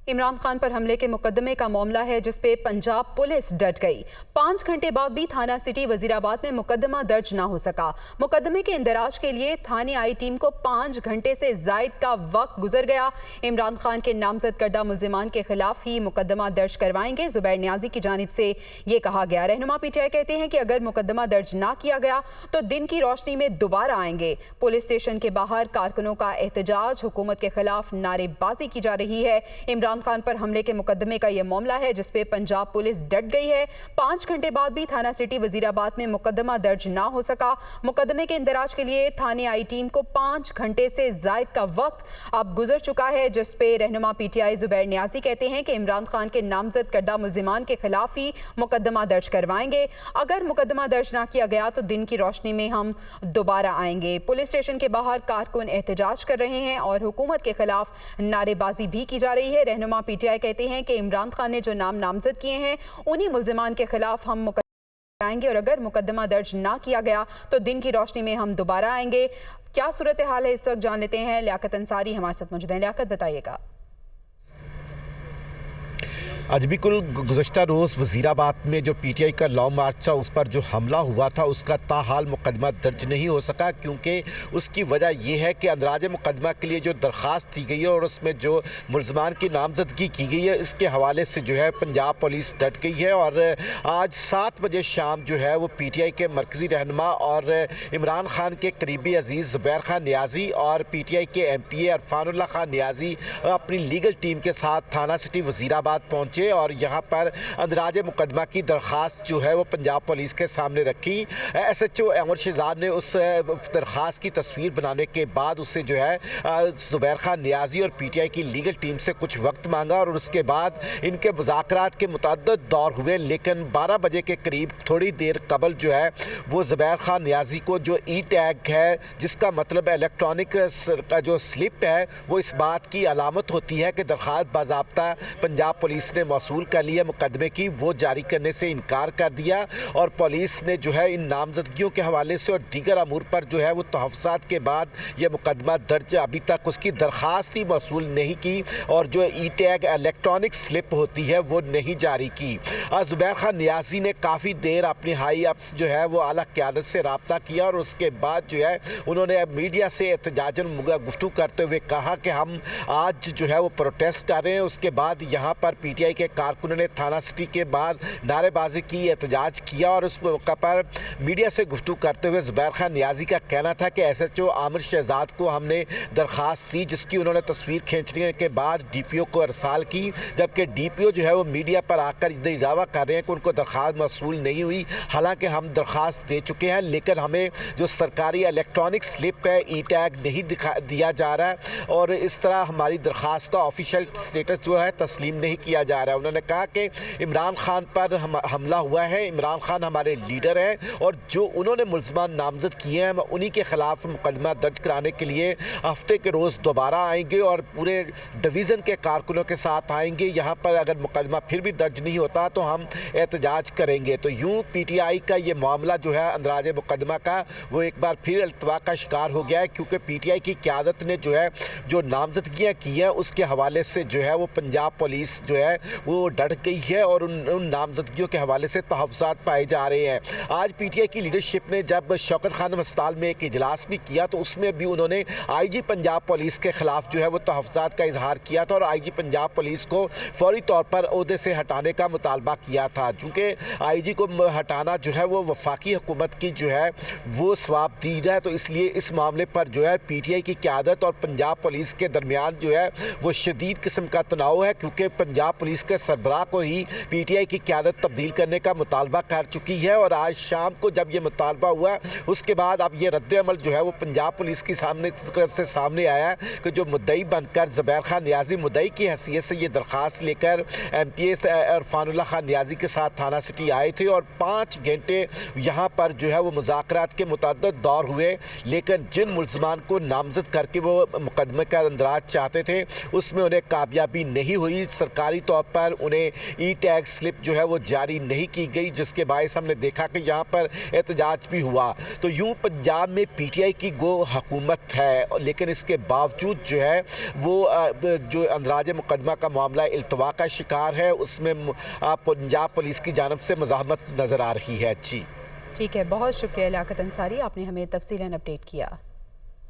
इमरान खान पर हमले के मुकदमे का मामला है जिसपे पंजाब पुलिस डट गई। 5 घंटे बाद भी थाना सिटी वजीराबाद में मुकदमा दर्ज ना हो सका। मुकदमे के इंदराज के लिए थाने आई टीम को 5 घंटे से जायद का वक्त गुजर गया। इमरान खान के नामजद करदा मुल्जिमान के खिलाफ ही मुकदमा दर्ज करवाएंगे। जुबैर न्याजी की जानिब से ये कहा गया। रहनुमा पीटीआई कहते हैं कि अगर मुकदमा दर्ज ना किया गया तो दिन की रोशनी में दोबारा आएंगे। पुलिस स्टेशन के बाहर कारकुनों का एहतजाज, हुकूमत के खिलाफ नारेबाजी की जा रही है। इमरान खान पर हमले के मुकदमे का यह मामला है जिसपे पंजाब पुलिस डट गई है। 5 घंटे बाद भी थाना सिटी वजीराबाद में मुकदमा दर्ज ना हो सका। मुकदमे के इंदराज के लिए थाने आई टीम को 5 घंटे से जायद का वक्त अब गुजर चुका है, जिसपे रहनुमा पीटीआई जुबैर न्याजी कहते हैं कि इमरान खान के नामजद करदा मुल्जिमान के खिलाफ ही मुकदमा दर्ज करवाएंगे। अगर मुकदमा दर्ज ना किया गया तो दिन की रोशनी में हम दोबारा आएंगे। पुलिस स्टेशन के बाहर कारकुन एहतजाज कर रहे हैं और हुकूमत के खिलाफ नारेबाजी भी की जा रही है। रहनुमा पीटीआई कहते हैं कि इमरान खान ने जो नाम नामजद किए हैं उन्हीं मुल्जिमान के खिलाफ हम मुकदमा आएंगे और अगर मुकदमा दर्ज ना किया गया तो दिन की रोशनी में हम दोबारा आएंगे। क्या सूरत हाल है इस वक्त जान लेते हैं। लियाकत अंसारी हमारे साथ मौजूद हैं। लियाकत, बताइएगा। आज बिल्कुल गुज़श्ता रोज़ वज़ीराबाद में जो पीटीआई का लॉन्ग मार्च था उस पर जो हमला हुआ था उसका ताहाल मुकदमा दर्ज नहीं हो सका, क्योंकि उसकी वजह यह है कि अंदराज मुकदमा के लिए जो दरख्वास्त दी गई है और उसमें जो मुल्ज़मान की नामजदगी की गई है इसके हवाले से जो है पंजाब पुलिस डट गई है। और आज 7 बजे शाम जो है वो पीटीआई के मरकज़ी रहनुमा और इमरान खान के करीबी अजीज़ जुबैर खान न्याजी और पीटीआई के एमपीए अरफानुल्लाह खान न्याजी अपनी लीगल टीम के साथ थाना सिटी वज़ीराबाद पहुँचे और यहाँ पर अंदराज मुकदमा की दरख्वास्त जो है वो पंजाब पुलिस के सामने रखी। एसएचओ अमर शहजाद ने उस दरख्वास्त की तस्वीर बनाने के बाद उससे जो है जुबैर खान न्याजी और पीटीआई की लीगल टीम से कुछ वक्त मांगा और उसके बाद इनके मुज़ाकरात के मुतअद्दिद दौर हुए, लेकिन 12 बजे के करीब थोड़ी देर कबल जो है वो जुबैर खान न्याजी को जो ई टैग है, जिसका मतलब इलेक्ट्रॉनिक का जो स्लिप है, वो इस बात की अलामत होती है कि दरख्वास्त बाज़ाब्ता पंजाब पुलिस ने मौसूल कर लिया मुकदमे की, वो जारी करने से इनकार कर दिया। और पुलिस ने जो है इन नामजदगियों के हवाले से और दीगर अमूर पर जो है वो तहफ़्फ़ुज़ात के बाद यह मुकदमा दर्ज, अभी तक उसकी दरख्वास्त ही मौसूल नहीं की और जो ई टैग इलेक्ट्रॉनिक स्लिप होती है वो नहीं जारी की। जुबैर खान न्याजी ने काफ़ी देर अपनी हाई अप्स जो है वो आला क़यादत से रब्ता किया और उसके बाद जो है उन्होंने मीडिया से एहतजाजन गुफ्तगू करते हुए कहा कि हम आज जो है वो प्रोटेस्ट कर रहे हैं। उसके बाद यहाँ पर पीटीआई के कारकुनों ने थाना सिटी के बाहर नारेबाजी की, एहतजाज किया और उस मौका पर मीडिया से गुफ्तगू करते हुए जुबैर खान न्याजी का कहना था कि एसएचओ आमिर शहजाद को हमने दरख्वास्त दी, जिसकी उन्होंने तस्वीर खींचने के बाद डीपीओ को अरसाल की, जबकि डीपीओ जो है वो मीडिया पर आकर दावा कर रहे हैं कि उनको दरख्वास्त मौसूल नहीं हुई। हालांकि हम दरख्वास्त दे चुके हैं, लेकिन हमें जो सरकारी इलेक्ट्रॉनिक स्लिप है, ई टैग नहीं दिया जा रहा है और इस तरह हमारी दरख्वास्त का ऑफिशियल स्टेटस जो है तस्लीम नहीं किया जा रहा है। उन्होंने कहा कि इमरान खान पर हमला हुआ है, इमरान खान हमारे लीडर हैं और जो उन्होंने मुल्ज़मान नामजद किए हैं हम उन्हीं के ख़िलाफ़ मुकदमा दर्ज कराने के लिए हफ्ते के रोज़ दोबारा आएंगे और पूरे डिवीज़न के कारकुनों के साथ आएंगे। यहाँ पर अगर मुकदमा फिर भी दर्ज नहीं होता तो हम एहतजाज करेंगे। तो यूँ पीटीआई का ये मामला जो है अंदराज मुकदमा का वो एक बार फिर अल्तवा का शिकार हो गया है, क्योंकि पीटीआई की क़यादत ने जो है जो नामजदगियाँ की हैं उसके हवाले से जो है वो पंजाब पुलिस जो है वो डट गई है और उन नामजदगियों के हवाले से तहफ़्फ़ुज़ात पाए जा रहे हैं। आज पीटीआई की लीडरशिप ने जब शौकत खानम अस्पताल में एक इजलास भी किया तो उसमें भी उन्होंने आईजी पंजाब पुलिस के ख़िलाफ़ जो है वो तहफ़्फ़ुज़ात का इजहार किया था और आईजी पंजाब पुलिस को फौरी तौर पर ओहदे से हटाने का मुतालबा किया था। चूँकि आईजी को हटाना जो है वो वफाकी हुकूमत की जो है वो सवाबदीद है, तो इसलिए इस मामले पर जो है पीटीआई की क़यादत और पंजाब पुलिस के दरमियान जो है वो शदीद किस्म का तनाव है, क्योंकि पंजाब पुलिस के सरबराह को ही पीटीआई की क़यादत तब्दील करने का मुतालबा कर चुकी है। और आज शाम को जब ये मुतालबा हुआ उसके बाद अब ये रद्द-ए-अमल जो है वो पंजाब पुलिस की तरफ से सामने आया कि जो मुद्दई बनकर जुबैर खान न्याजी मुद्दई की हैसियत से ये दरख्वास्त लेकर एमपीए अरफानुल्लाह खान न्याजी के साथ थाना सिटी आए थे और 5 घंटे यहाँ पर जो है वो मुज़ाकरात के मुतअद्दिद दौर हुए, लेकिन जिन मुल्ज़मान को नामज़द करके वो मुकदमे का अंदराज चाहते थे उसमें उन्हें कामयाबी नहीं हुई। सरकारी तौर पर उन्हें ई टैग स्लिप जो है वो जारी नहीं की गई, जिसके बायस हमने देखा कि यहाँ पर एहतजाज भी हुआ। तो यूँ पंजाब में पीटीआई की गो हुकूमत है, लेकिन इसके बावजूद जो है वो जो अंदराज मुकदमा का मामला इल्तवा का शिकार है, उसमें पंजाब पुलिस की जानिब से मज़ाहमत नज़र आ रही है। जी ठीक है, बहुत शुक्रिया लियाकत अंसारी, आपने हमें तफसीलन अपडेट किया।